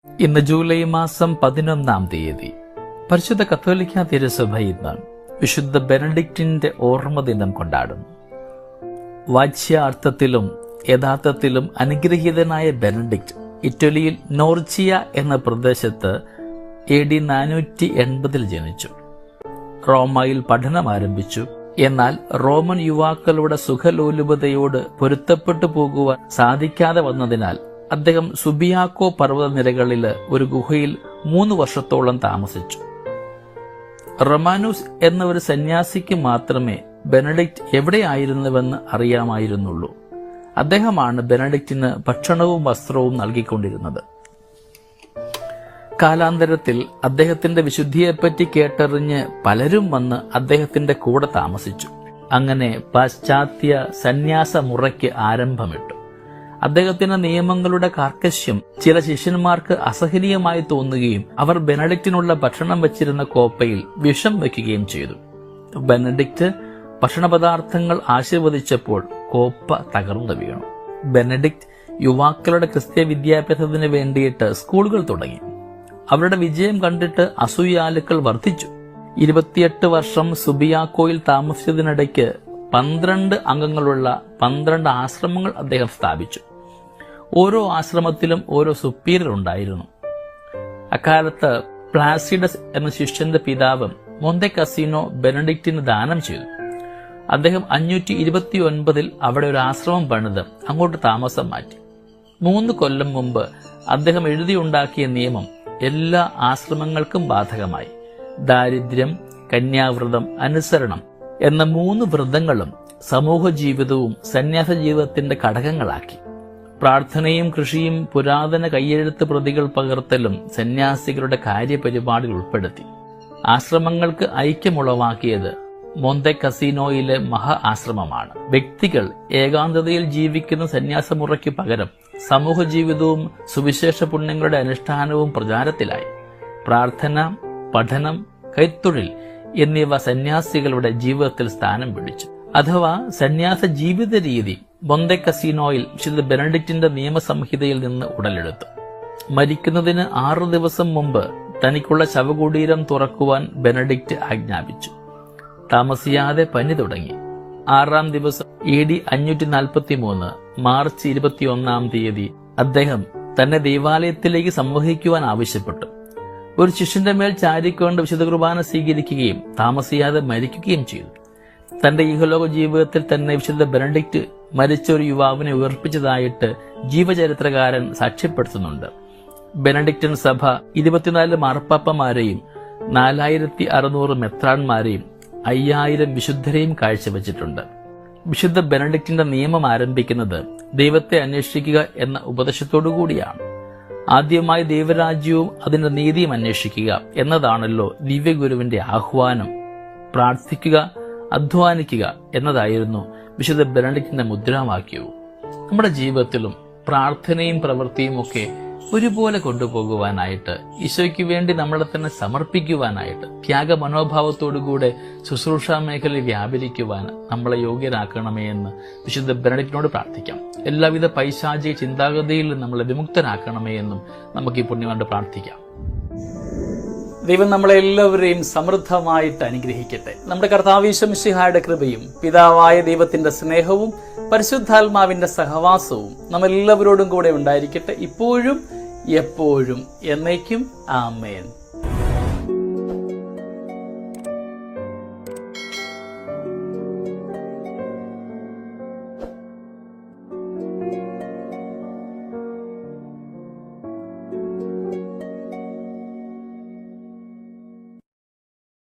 ഇന്ന് ജൂലൈ മാസം 11-ാം തീയതി. പരിശുദ്ധ കത്തോലിക്കാ തിരുസഭ ഇന്ന് വിശുദ്ധ ബെനഡിക്റ്റിന്റെ ഓർമ്മ ദിനം കൊണ്ടാടുന്നു. വാച്യാർത്ഥത്തിലും യഥാർത്ഥത്തിലും അനുഗ്രഹീതനായ ബെനഡിക്റ്റ് ഇറ്റലിയിൽ നോർച്ചിയ എന്ന പ്രദേശത്ത് AD 480 ജനിച്ചു. റോമയിൽ പഠനം ആരംഭിച്ചു. എന്നാൽ റോമൻ യുവാക്കളുടെ സുഖലോലുപതയോട് പൊരുത്തപ്പെട്ടു പോകുവാൻ സാധിക്കാതെ വന്നതിനാൽ അദ്ദേഹം സുബിയാക്കോ പർവ്വതനിരകളിൽ ഒരു ഗുഹയിൽ 3 വർഷത്തോളം താമസിച്ചു. റൊമാനൂസ് എന്ന ഒരു സന്യാസിക്ക് മാത്രമേ ബെനഡിക്റ്റ് എവിടെയായിരുന്നുവെന്ന് അറിയാമായിരുന്നുള്ളൂ. അദ്ദേഹമാണ് ബെനഡിക്റ്റിന് ഭക്ഷണവും വസ്ത്രവും നൽകിക്കൊണ്ടിരുന്നത്. കാലാന്തരത്തിൽ അദ്ദേഹത്തിന്റെ വിശുദ്ധിയെപ്പറ്റി കേട്ടറിഞ്ഞ് പലരും വന്ന് അദ്ദേഹത്തിന്റെ കൂടെ താമസിച്ചു. അങ്ങനെ പാശ്ചാത്യ സന്യാസ മുറയ്ക്ക് ആരംഭമിട്ടു. അദ്ദേഹത്തിന്റെ നിയമങ്ങളുടെ കാർക്കശ്യം ചില ശിഷ്യന്മാർക്ക് അസഹനീയമായി തോന്നുകയും അവർ ബെനഡിക്റ്റിനുള്ള ഭക്ഷണം വച്ചിരുന്ന കോപ്പയിൽ വിഷം വയ്ക്കുകയും ചെയ്തു. ബെനഡിക്റ്റ് ഭക്ഷണപദാർത്ഥങ്ങൾ ആശീർവദിച്ചപ്പോൾ കോപ്പ തകർന്നു വീണു. ബെനഡിക്റ്റ് യുവാക്കളുടെ ക്രിസ്ത്യ വിദ്യാഭ്യാസത്തിന് വേണ്ടിയിട്ട് സ്കൂളുകൾ തുടങ്ങി. അവരുടെ വിജയം കണ്ടിട്ട് അസൂയാലുക്കൾ വർദ്ധിച്ചു. 28 വർഷം സുബിയാക്കോയിൽ താമസിച്ചതിനിടയ്ക്ക് 12 അംഗങ്ങളുള്ള 12 ആശ്രമങ്ങൾ അദ്ദേഹം സ്ഥാപിച്ചു. ഓരോ ആശ്രമത്തിലും ഓരോ സുപ്പീരിയർ ഉണ്ടായിരുന്നു. അക്കാലത്ത് പ്ലാസിഡസ് എന്ന ശിഷ്യന്റെ പിതാവ് മൊന്തെ കസീനോ ബെനഡിക്റ്റിന് ദാനം ചെയ്തു. അദ്ദേഹം 529 അവിടെ ഒരു ആശ്രമം പണിത് അങ്ങോട്ട് താമസം മാറ്റി. 3 കൊല്ലം മുമ്പ് അദ്ദേഹം എഴുതിയുണ്ടാക്കിയ നിയമം എല്ലാ ആശ്രമങ്ങൾക്കും ബാധകമായി. ദാരിദ്ര്യം, കന്യാവ്രതം, അനുസരണം എന്ന 3 വ്രതങ്ങളും സമൂഹ ജീവിതവും സന്യാസ ജീവിതത്തിന്റെ ഘടകങ്ങളാക്കി. പ്രാർത്ഥനയും കൃഷിയും പുരാതന കയ്യെഴുത്ത് പ്രതികൾ പകർത്തലും സന്യാസികളുടെ കാര്യപരിപാടിയിൽ ഉൾപ്പെടുത്തി. ആശ്രമങ്ങൾക്ക് ഐക്യമുളവാക്കിയത് മൊന്തെ കസീനോയിലെ മഹാ ആശ്രമമാണ്. വ്യക്തികൾ ഏകാന്തതയിൽ ജീവിക്കുന്ന സന്യാസമുറയ്ക്ക് പകരം സമൂഹ ജീവിതവും സുവിശേഷ പുണ്യങ്ങളുടെ അനുഷ്ഠാനവും പ്രചാരത്തിലായി. പ്രാർത്ഥന, പഠനം, കൈത്തൊഴിൽ എന്നിവ സന്യാസികളുടെ ജീവിതത്തിൽ സ്ഥാനം പിടിച്ചു. അഥവാ സന്യാസ ജീവിത രീതി മൊന്തെ കസീനോയിൽ വിശുദ്ധ ബെനഡിക്റ്റിന്റെ നിയമസംഹിതയിൽ നിന്ന് ഉടലെടുത്തു. മരിക്കുന്നതിന് 6 ദിവസം മുമ്പ് തനിക്കുള്ള ശവകുടീരം തുറക്കുവാൻ ബെനഡിക്റ്റ് ആജ്ഞാപിച്ചു. താമസിയാതെ പനി തുടങ്ങി. 6-ാം ദിവസം AD 543 മാർച്ച് 21-ാം തീയതി അദ്ദേഹം തന്നെ ദൈവാലയത്തിലേക്ക് സംവഹിക്കുവാൻ ആവശ്യപ്പെട്ടു. ഒരു ശിഷ്യന്റെ മേൽ ചാരിക്കൊണ്ട് വിശുദ്ധ കുർബാന സ്വീകരിക്കുകയും താമസിയാതെ മരിക്കുകയും ചെയ്തു. തന്റെ ഇഹലോക ജീവിതത്തിൽ തന്നെ വിശുദ്ധ ബെനഡിക്റ്റ് മരിച്ച ഒരു യുവാവിനെ ഉയർപ്പിച്ചതായിട്ട് ജീവചരിത്രകാരൻ സാക്ഷ്യപ്പെടുത്തുന്നുണ്ട്. ബെനഡിക്റ്റൻ സഭ 24 മാർപ്പാപ്പമാരെയും 4600 മെത്രാൻമാരെയും 5000 വിശുദ്ധരെയും കാഴ്ചവെച്ചിട്ടുണ്ട്. വിശുദ്ധ ബെനഡിക്റ്റിന്റെ നിയമം ആരംഭിക്കുന്നത് ദൈവത്തെ അന്വേഷിക്കുക എന്ന ഉപദേശത്തോടുകൂടിയാണ്. ആദ്യമായി ദൈവരാജ്യവും അതിന്റെ നീതിയും അന്വേഷിക്കുക എന്നതാണല്ലോ ദിവ്യഗുരുവിന്റെ ആഹ്വാനം. പ്രാർത്ഥിക്കുക, അധ്വാനിക്കുക എന്നതായിരുന്നു വിശുദ്ധ ബെനഡിക്റ്റിന്റെ മുദ്രാവാക്യവും. നമ്മുടെ ജീവിതത്തിലും പ്രാർത്ഥനയും പ്രവൃത്തിയും ഒക്കെ ഒരുപോലെ കൊണ്ടുപോകുവാനായിട്ട്, ഈശോയ്ക്ക് വേണ്ടി നമ്മളെ തന്നെ സമർപ്പിക്കുവാനായിട്ട്, ത്യാഗ മനോഭാവത്തോടുകൂടെ ശുശ്രൂഷാ മേഖലയിൽ വ്യാപരിക്കുവാൻ നമ്മളെ യോഗ്യരാക്കണമേ എന്ന് വിശുദ്ധ ബെനഡിക്റ്റിനോട് പ്രാർത്ഥിക്കാം. എല്ലാവിധ പൈശാചിക ചിന്താഗതിയിൽ നമ്മളെ വിമുക്തരാക്കണമേ എന്നും നമുക്ക് ഈ പുണ്യം കൊണ്ട് പ്രാർത്ഥിക്കാം. ദൈവം നമ്മളെ എല്ലാവരെയും സമൃദ്ധമായിട്ട് അനുഗ്രഹിക്കട്ടെ. നമ്മുടെ കർത്താവ് ഈശോ മിശിഹായുടെ കൃപയും പിതാവായ ദൈവത്തിന്റെ സ്നേഹവും പരിശുദ്ധാത്മാവിന്റെ സഹവാസവും നമ്മളെല്ലാവരോടും കൂടെ ഉണ്ടായിരിക്കട്ടെ, ഇപ്പോഴും എപ്പോഴും എന്നേക്കും. ആമേൻ.